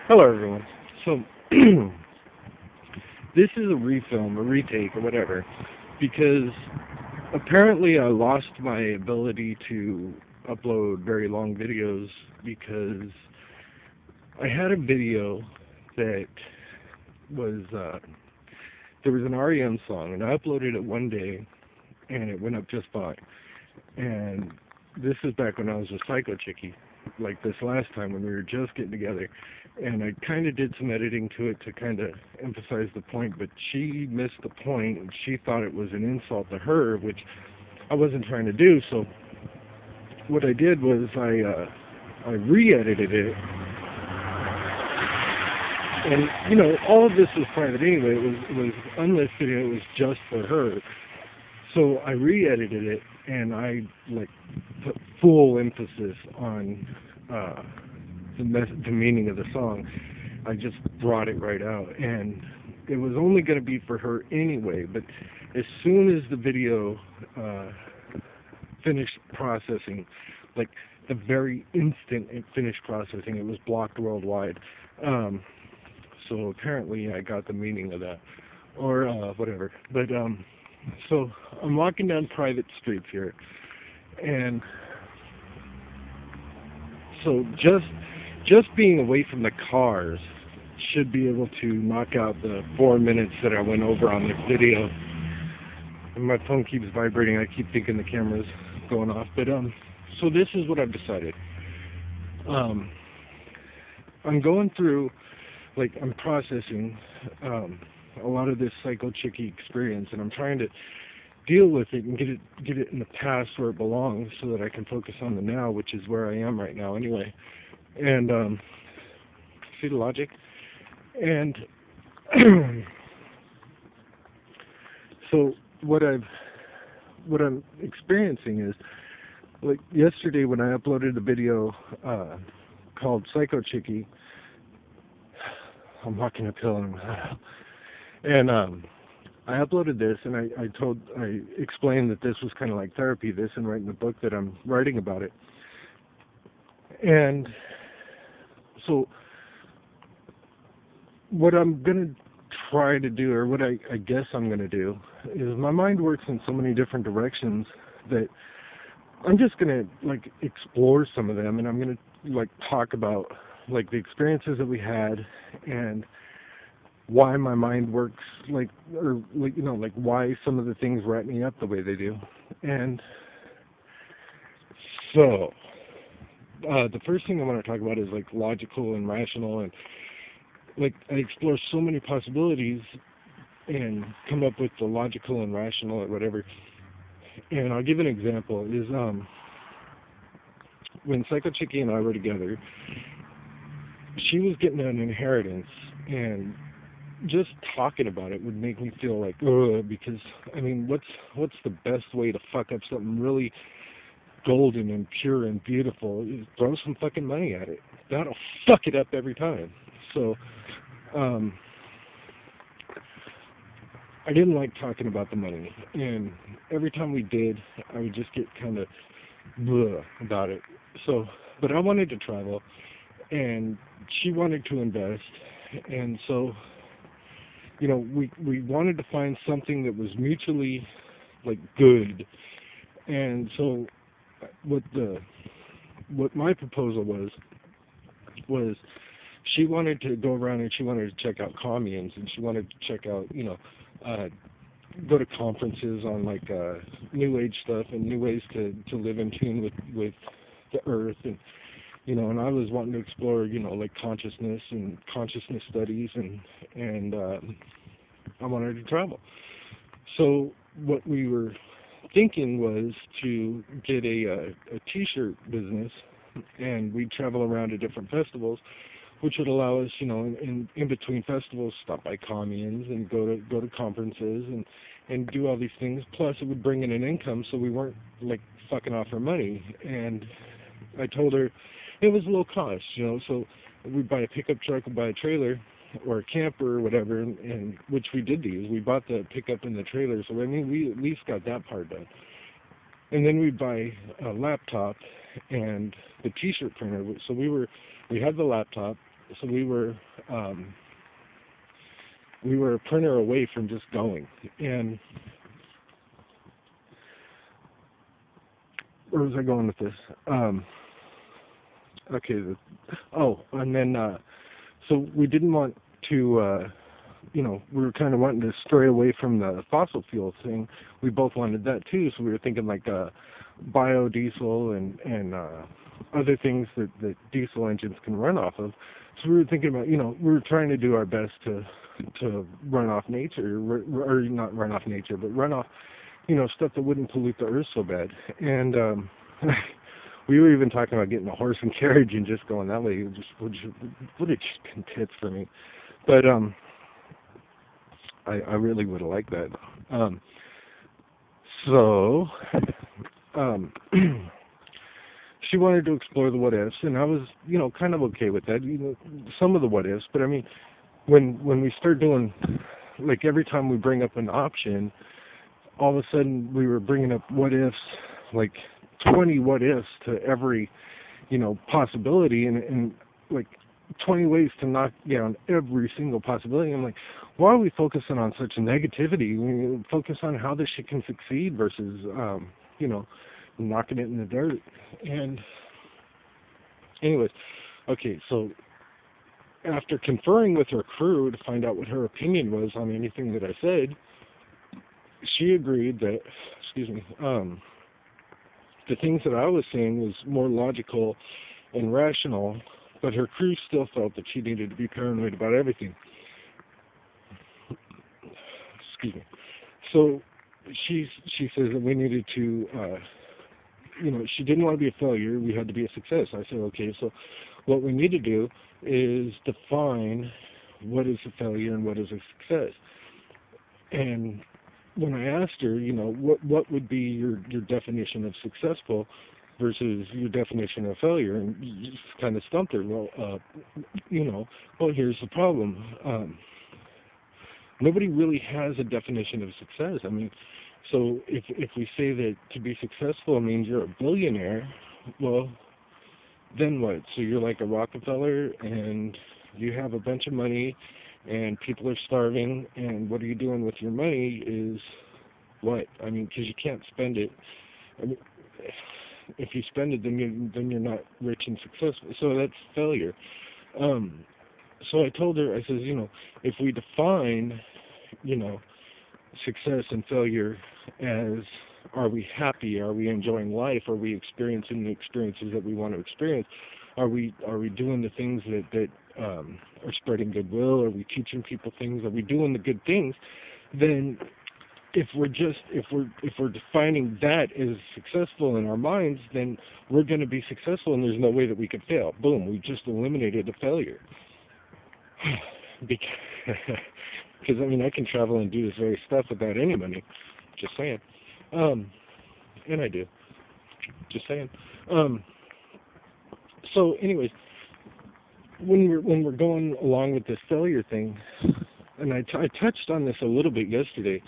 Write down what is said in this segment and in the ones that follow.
Hello, everyone. So, this is a refilm, a retake, or whatever, because apparently I lost my ability to upload very long videos because I had a video that was, there was an REM song, and I uploaded it one day, and it went up just fine. And this is back when I was with Psycho Chicky, like this last time when we were just getting together. And I kind of did some editing to it to kind of emphasize the point, but she missed the point, and she thought it was an insult to her, which I wasn't trying to do. So what I did was I re-edited it, and all of this was private anyway. It was unlisted, and it was just for her. So I re-edited it, and I like put full emphasis on the meaning of the song. I just brought it right out, and it was only going to be for her anyway. But as soon as the video finished processing, like the very instant it finished processing, it was blocked worldwide. So apparently I got the meaning of that, or whatever. But so I'm walking down private streets here, and so just being away from the cars should be able to knock out the 4 minutes that I went over on this video. And my phone keeps vibrating. I keep thinking the camera's going off. But so this is what I've decided. I'm going through, like, I'm processing a lot of this Psycho Chicky experience, and I'm trying to deal with it and get it in the past where it belongs, so that I can focus on the now, which is where I am right now anyway. And see the logic? And so what I'm experiencing is, like yesterday when I uploaded the video called Psycho Chicky. I'm walking uphill and I uploaded this, and I explained that this was kind of like therapy, this and writing the book that I'm writing about it. And so what I'm going to try to do, or what I guess I'm going to do, is my mind works in so many different directions that I'm just going to, like, explore some of them, and I'm going to, like, talk about, like, the experiences that we had and why my mind works, like, or, like, like, why some of the things wrap me up the way they do. And so the first thing I want to talk about is, like, logical and rational, and, like, I explore so many possibilities and come up with the logical and rational or whatever. And I'll give an example. Is when Psycho Chicky and I were together, she was getting an inheritance, and just talking about it would make me feel like, ugh, because, I mean, what's the best way to fuck up something really golden and pure and beautiful? Is throw some fucking money at it. That'll fuck it up every time. So, I didn't like talking about the money, and every time we did, I would just get kind of about it. So, but I wanted to travel, and she wanted to invest, and so, we wanted to find something that was mutually, like, good. And so what my proposal was she wanted to go around, and she wanted to check out communes, and she wanted to check out, go to conferences on, like, new age stuff and new ways to live in tune with the earth. And and I was wanting to explore, like, consciousness and consciousness studies, and I wanted to travel. So what we were thinking was to get a T-shirt business, and we'd travel around to different festivals, which would allow us, in between festivals, stop by communes and go to conferences and do all these things. Plus, it would bring in an income, so we weren't, like, fucking off our money. And I told her it was low cost, so we'd buy a pickup truck, we'd buy a trailer or a camper or whatever, and which we did these. We bought the pickup and the trailer, so I mean, we at least got that part done. And then we'd buy a laptop and the T-shirt printer. So we had the laptop, So we were a printer away from just going. And where was I going with this? Okay. And then so we didn't want to. We were kind of wanting to stray away from the fossil fuel thing. We both wanted that too, so we were thinking like biodiesel and other things that diesel engines can run off of. So we were thinking about, we were trying to do our best to run off nature, or not run off nature, but run off, stuff that wouldn't pollute the earth so bad. And we were even talking about getting a horse and carriage and just going that way. It would have just been tits for me. But I really would have liked that. So she wanted to explore the what ifs, and I was, kind of okay with that. Some of the what ifs, but I mean, when we start doing, like every time we bring up an option, all of a sudden we were bringing up what ifs, like 20 what ifs to every, possibility, and like 20 ways to knock down every single possibility. I'm like, why are we focusing on such negativity? We focus on how this shit can succeed versus, knocking it in the dirt. And anyways, okay, so after conferring with her crew to find out what her opinion was on anything that I said, she agreed that, the things that I was saying was more logical and rational, but her crew still felt that she needed to be paranoid about everything. Excuse me. So she says that we needed to, she didn't want to be a failure. We had to be a success. I said, okay, so what we need to do is define what is a failure and what is a success. And when I asked her, what would be your definition of successful versus your definition of failure, and you just kind of stumped her. Well, here's the problem. Nobody really has a definition of success. I mean, so if we say that to be successful means you're a billionaire, well, then what? So you're like a Rockefeller, and you have a bunch of money, and people are starving, and what are you doing with your money is what? I mean, because you can't spend it. I mean, if you spend it, then you're not rich and successful. So that's failure. So I told her, I says, if we define, success and failure as, are we happy? Are we enjoying life? Are we experiencing the experiences that we want to experience? Are we doing the things that are spreading goodwill? Are we teaching people things? Are we doing the good things? Then if we're defining that as successful in our minds, then we're going to be successful, and there's no way that we could fail. Boom, we just eliminated a failure. Because I mean, I can travel and do this very stuff without any money. Just saying. And I do. Just saying. So, anyways, when we're going along with this failure thing, and I touched on this a little bit yesterday,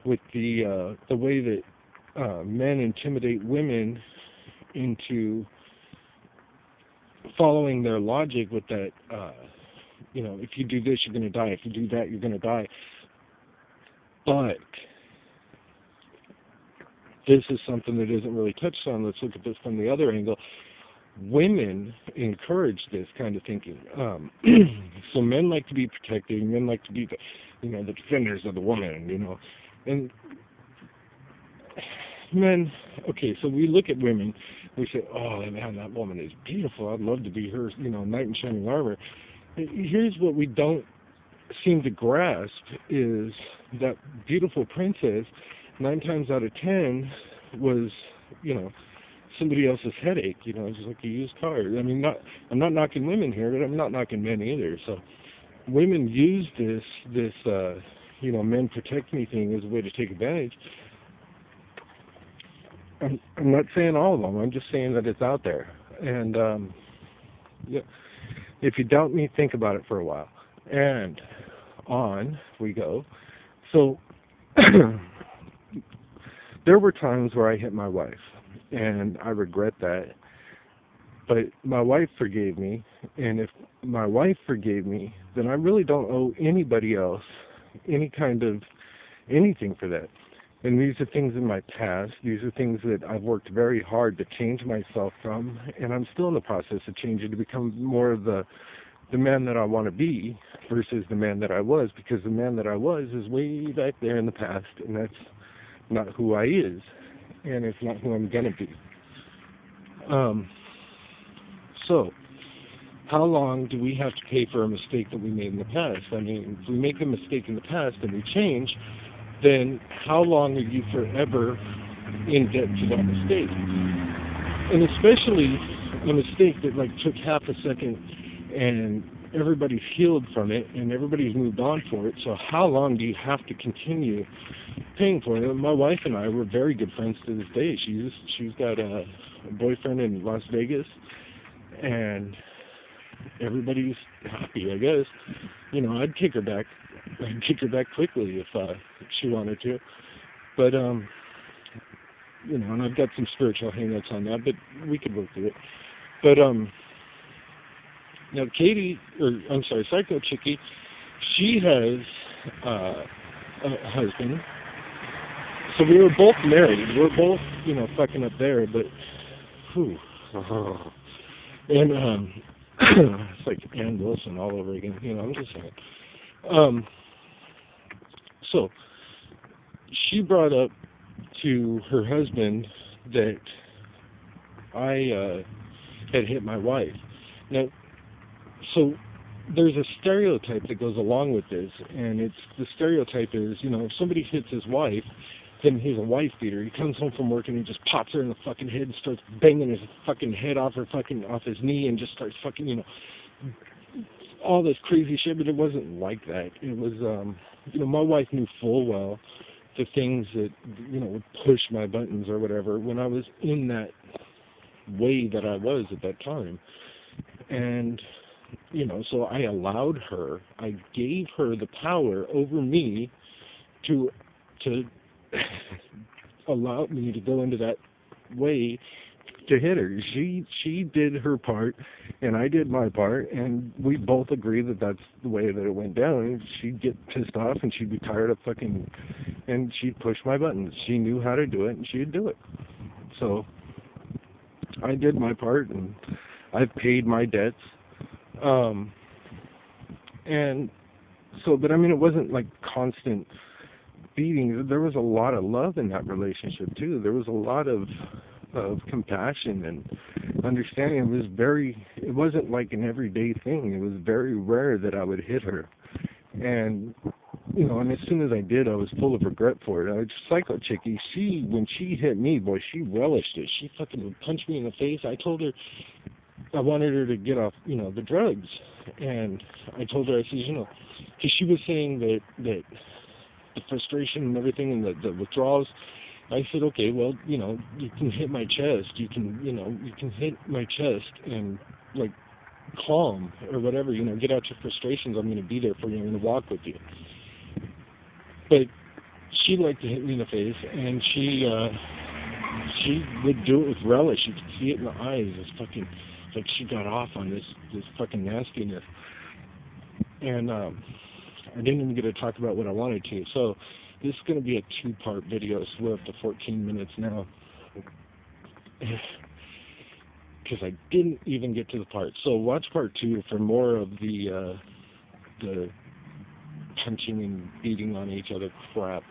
with the way that men intimidate women into following their logic with that, if you do this, you're going to die. If you do that, you're going to die. But this is something that isn't really touched on. Let's look at this from the other angle. Women encourage this kind of thinking. So men like to be protected. Men like to be the defenders of the woman, And men, okay, so we look at women, we say, oh, man, that woman is beautiful. I'd love to be her, knight in shining armor. Here's what we don't seem to grasp is that beautiful princess, 9 times out of 10, was, somebody else's headache, just like a used car. I mean, I'm not knocking women here, but I'm not knocking men either. So women use this men protect me thing as a way to take advantage. I'm not saying all of them. I'm just saying that it's out there. And if you doubt me, think about it for a while. And on we go. So there were times where I hit my wife, and I regret that. But my wife forgave me, and if my wife forgave me, then I really don't owe anybody else any kind of anything for that. And these are things in my past. These are things that I've worked very hard to change myself from, and I'm still in the process of changing to become more of the man that I want to be versus the man that I was, because the man that I was is way back there in the past, and that's not who I is, and it's not who I'm going to be. So, how long do we have to pay for a mistake that we made in the past? I mean, if we make a mistake in the past and we change, then how long are you forever in debt to that mistake? And especially a mistake that took half a second and everybody's healed from it and everybody's moved on for it. So how long do you have to continue paying for it? My wife and I were very good friends to this day. She's got a boyfriend in Las Vegas, and everybody's happy, I guess. I'd kick her back quickly if she wanted to. But and I've got some spiritual hang-ups on that, but we could work through it. But now Psycho Chickie, she has a husband. So we were both married. We're both, fucking up there, but whew. And it's like Ann Wilson all over again. I'm just saying. So she brought up to her husband that I had hit my wife. Now, so there's a stereotype that goes along with this, and the stereotype is, if somebody hits his wife, then he's a wife beater. He comes home from work and he just pops her in the fucking head and starts banging his fucking head off his knee and just starts fucking, all this crazy shit. But it wasn't like that. It was, my wife knew full well the things that, would push my buttons or whatever when I was in that way that I was at that time. And, so I allowed her, I gave her the power over me to allow me to go into that way to hit her. She did her part, and I did my part, and we both agreed that that's the way that it went down. She'd get pissed off, and she'd be tired of and she'd push my buttons. She knew how to do it, and she'd do it. So I did my part, and I've paid my debts. And so, but I mean, it wasn't like constant beating. There was a lot of love in that relationship too. There was a lot of compassion and understanding. It wasn't like an everyday thing. It was very rare that I would hit her. And and as soon as I did, I was full of regret for it. Psycho Chickie, when she hit me, boy, she relished it. She fucking would punch me in the face. I told her I wanted her to get off, the drugs. And I told her, I said, because she was saying that the frustration and everything and the withdrawals, I said, okay, well, you can hit my chest. You can hit my chest and, calm or whatever, get out your frustrations. I'm going to be there for you. I'm going to walk with you. But she liked to hit me in the face, and she would do it with relish. You could see it in the eyes. It's fucking, like she got off on this fucking nastiness. And I didn't even get to talk about what I wanted to. So this is going to be a 2-part video. So we're up to 14 minutes now. Because I didn't even get to the part. So watch part 2 for more of the punching and beating on each other crap.